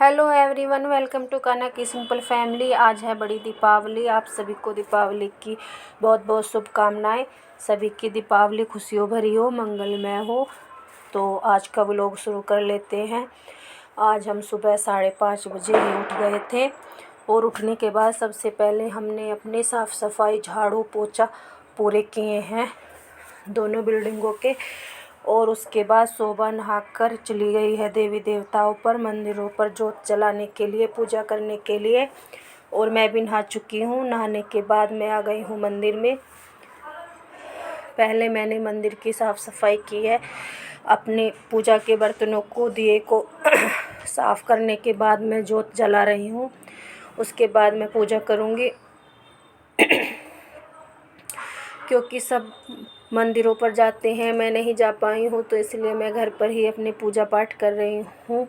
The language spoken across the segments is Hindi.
Hello everyone, welcome to Kanha की सिंपल फैमिली। आज है बड़ी दीपावली। आप सभी को दीपावली की बहुत बहुत शुभकामनाएं। सभी की दीपावली खुशियों भरी हो, मंगलमय हो। तो आज का व्लॉग शुरू कर लेते हैं। आज हम सुबह 5:30 बजे ही उठ गए थे और उठने के बाद सबसे पहले हमने अपने साफ़ सफाई, झाड़ू पोछा पूरे किए हैं दोनों बिल्डिंगों के। और उसके बाद शोभा नहाकर चली गई है देवी देवताओं पर, मंदिरों पर जोत जलाने के लिए, पूजा करने के लिए। और मैं भी नहा चुकी हूँ। नहाने के बाद मैं आ गई हूँ मंदिर में। पहले मैंने मंदिर की साफ़ सफाई की है। अपने पूजा के बर्तनों को, दिए को साफ़ करने के बाद मैं जोत जला रही हूँ। उसके बाद मैं पूजा करूँगी क्योंकि सब मंदिरों पर जाते हैं, मैं नहीं जा पाई हूँ, तो इसलिए मैं घर पर ही अपनी पूजा पाठ कर रही हूँ।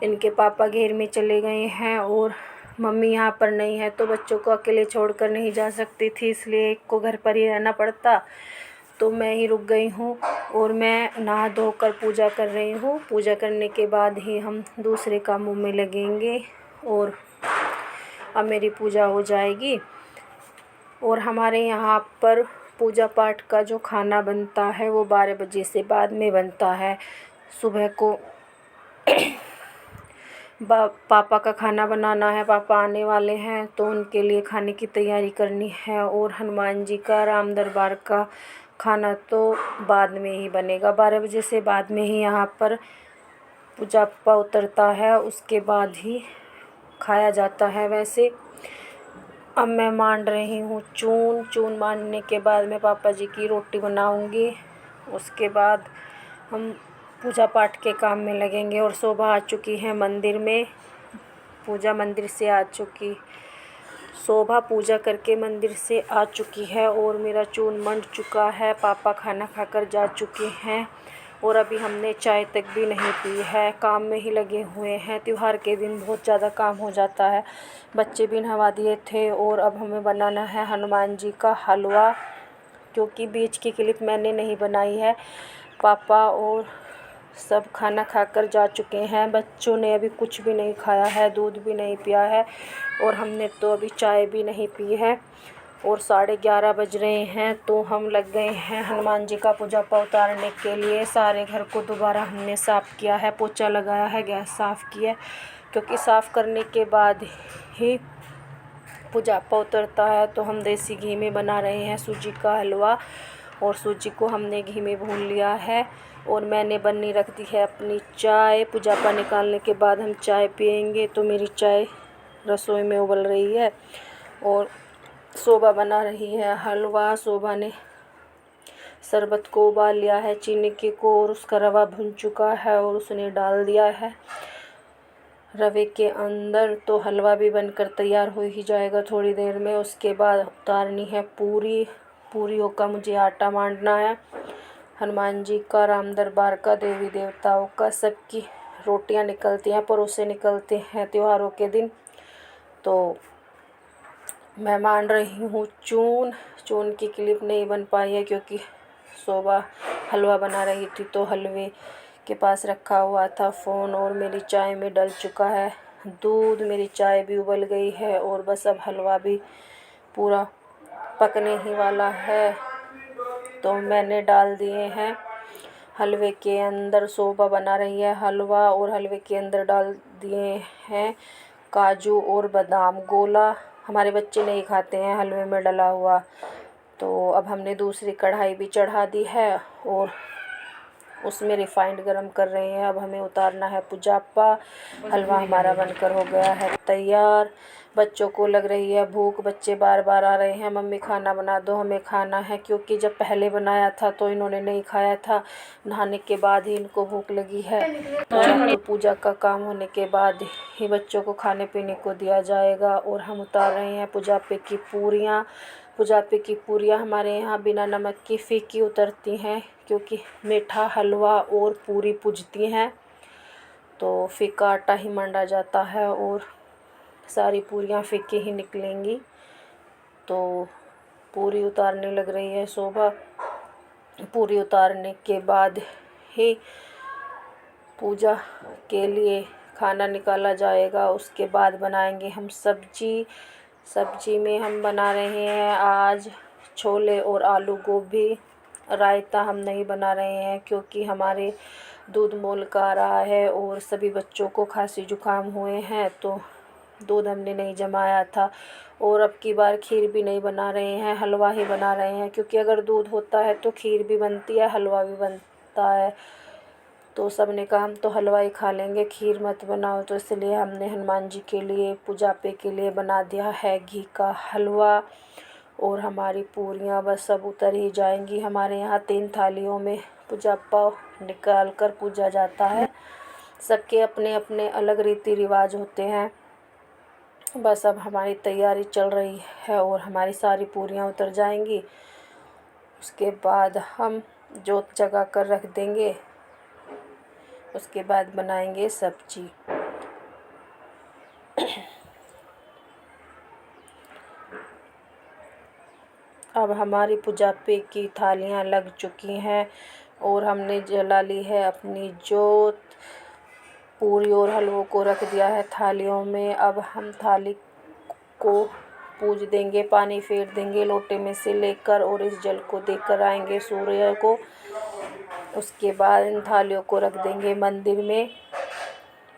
इनके पापा घेर में चले गए हैं और मम्मी यहाँ पर नहीं है, तो बच्चों को अकेले छोड़कर नहीं जा सकती थी, इसलिए एक को घर पर ही रहना पड़ता, तो मैं ही रुक गई हूँ। और मैं नहा धोकर पूजा कर रही हूँ। पूजा करने के बाद ही हम दूसरे कामों में लगेंगे और अब मेरी पूजा हो जाएगी। और हमारे यहाँ पर पूजा पाठ का जो खाना बनता है वो 12 बजे से बाद में बनता है। सुबह को पापा का खाना बनाना है, पापा आने वाले हैं, तो उनके लिए खाने की तैयारी करनी है। और हनुमान जी का, राम दरबार का खाना तो बाद में ही बनेगा। 12 बजे से बाद में ही यहाँ पर पूजा पा उतरता है, उसके बाद ही खाया जाता है। वैसे अब मैं मान रही हूँ चून मानने के बाद मैं पापा जी की रोटी बनाऊँगी। उसके बाद हम पूजा पाठ के काम में लगेंगे। और शोभा आ चुकी है मंदिर में, पूजा मंदिर से आ चुकी शोभा पूजा करके मंदिर से आ चुकी है और मेरा चून मंड चुका है। पापा खाना खाकर जा चुके हैं और अभी हमने चाय तक भी नहीं पी है, काम में ही लगे हुए हैं। त्योहार के दिन बहुत ज़्यादा काम हो जाता है। बच्चे भी नहवा दिए थे और अब हमें बनाना है हनुमान जी का हलवा, क्योंकि बीच की क्लिप मैंने नहीं बनाई है। पापा और सब खाना खाकर जा चुके हैं। बच्चों ने अभी कुछ भी नहीं खाया है, दूध भी नहीं पिया है और हमने तो अभी चाय भी नहीं पी है। और 11:30 बज रहे हैं, तो हम लग गए हैं हनुमान जी का पूजा पा उतारने के लिए। सारे घर को दोबारा हमने साफ़ किया है, पोछा लगाया है, गैस साफ़ किया है, क्योंकि साफ़ करने के बाद ही पूजा पा उतरता है। तो हम देसी घी में बना रहे हैं सूजी का हलवा और सूजी को हमने घी में भून लिया है। और मैंने बनी रख दी है अपनी चाय। पूजा पा निकालने के बाद हम चाय पियेंगे। तो मेरी चाय रसोई में उबल रही है और शोभा बना रही है हलवा। शोभा ने शरबत को उबाल लिया है, चीनी के को, और उसका रवा भुन चुका है और उसने डाल दिया है रवे के अंदर। तो हलवा भी बनकर तैयार हो ही जाएगा थोड़ी देर में। उसके बाद उतारनी है पूरियों का मुझे आटा मांडना है। हनुमान जी का, राम दरबार का, देवी देवताओं का, सबकी रोटियां निकलती हैं, परोसे निकलते हैं त्योहारों के दिन। तो मैं मान रही हूँ चून की क्लिप नहीं बन पाई है, क्योंकि शोभा हलवा बना रही थी, तो हलवे के पास रखा हुआ था फ़ोन। और मेरी चाय में डल चुका है दूध, मेरी चाय भी उबल गई है और बस अब हलवा भी पूरा पकने ही वाला है। तो मैंने डाल दिए हैं हलवे के अंदर। शोभा बना रही है हलवा और हलवे के अंदर डाल दिए हैं काजू और बादाम। गोला हमारे बच्चे नहीं खाते हैं हलवे में डला हुआ। तो अब हमने दूसरी कढ़ाई भी चढ़ा दी है और उसमें रिफाइंड गरम कर रहे हैं। अब हमें उतारना है पुजापा। हलवा हमारा बनकर हो गया है तैयार। बच्चों को लग रही है भूख, बच्चे बार बार आ रहे हैं, मम्मी खाना बना दो, हमें खाना है, क्योंकि जब पहले बनाया था तो इन्होंने नहीं खाया था। नहाने के बाद ही इनको भूख लगी है। और तो पूजा का काम होने के बाद ही बच्चों को खाने पीने को दिया जाएगा। और हम उतार रहे हैं पुजापे की पूरियाँ। पुजापे की पूरियाँ हमारे यहाँ बिना नमक की फीकी उतरती हैं, क्योंकि मीठा हलवा और पूरी पूजती हैं, तो फीका आटा ही मांडा जाता है और सारी पूरियाँ फीकी ही निकलेंगी। तो पूरी उतारने लग रही है शोभा। पूरी उतारने के बाद ही पूजा के लिए खाना निकाला जाएगा। उसके बाद बनाएंगे हम सब्जी। सब्जी में हम बना रहे हैं आज छोले और आलू गोभी। रायता हम नहीं बना रहे हैं क्योंकि हमारे दूध मोल का आ रहा है और सभी बच्चों को खांसी जुकाम हुए हैं, तो दूध हमने नहीं जमाया था। और अब की बार खीर भी नहीं बना रहे हैं, हलवा ही बना रहे हैं, क्योंकि अगर दूध होता है तो खीर भी बनती है, हलवा भी बनता है। तो सब ने कहा हम तो हलवा ही खा लेंगे, खीर मत बनाओ। तो इसलिए हमने हनुमान जी के लिए पूजापे के लिए बना दिया है घी का हलवा। और हमारी पूरियाँ बस सब उतर ही जाएंगी। हमारे यहाँ 3 थालियों में पूजापा निकाल कर पूजा जाता है। सबके अपने अपने अलग रीति रिवाज होते हैं। बस अब हमारी तैयारी चल रही है और हमारी सारी पूरियाँ उतर जाएंगी। उसके बाद हम जोत जगा कर रख देंगे। उसके बाद बनाएंगे सब्जी। अब हमारी पूजापे की थालियाँ लग चुकी हैं और हमने जला ली है अपनी जोत। पूरी और हलवों को रख दिया है थालियों में। अब हम थाली को पूज देंगे, पानी फेर देंगे लोटे में से लेकर और इस जल को देकर आएंगे सूर्य को। उसके बाद इन थालियों को रख देंगे मंदिर में।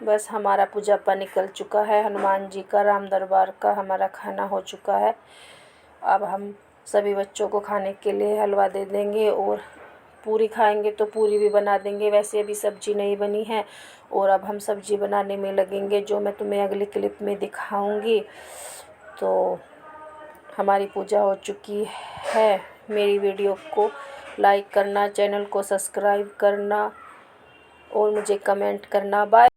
बस हमारा पूजापा निकल चुका है। हनुमान जी का, राम दरबार का हमारा खाना हो चुका है। अब हम सभी बच्चों को खाने के लिए हलवा दे देंगे और पूरी खाएंगे तो पूरी भी बना देंगे। वैसे अभी सब्जी नहीं बनी है और अब हम सब्जी बनाने में लगेंगे, जो मैं तुम्हें अगली क्लिप में दिखाऊंगी। तो हमारी पूजा हो चुकी है। मेरी वीडियो को लाइक करना, चैनल को सब्सक्राइब करना और मुझे कमेंट करना। बाय।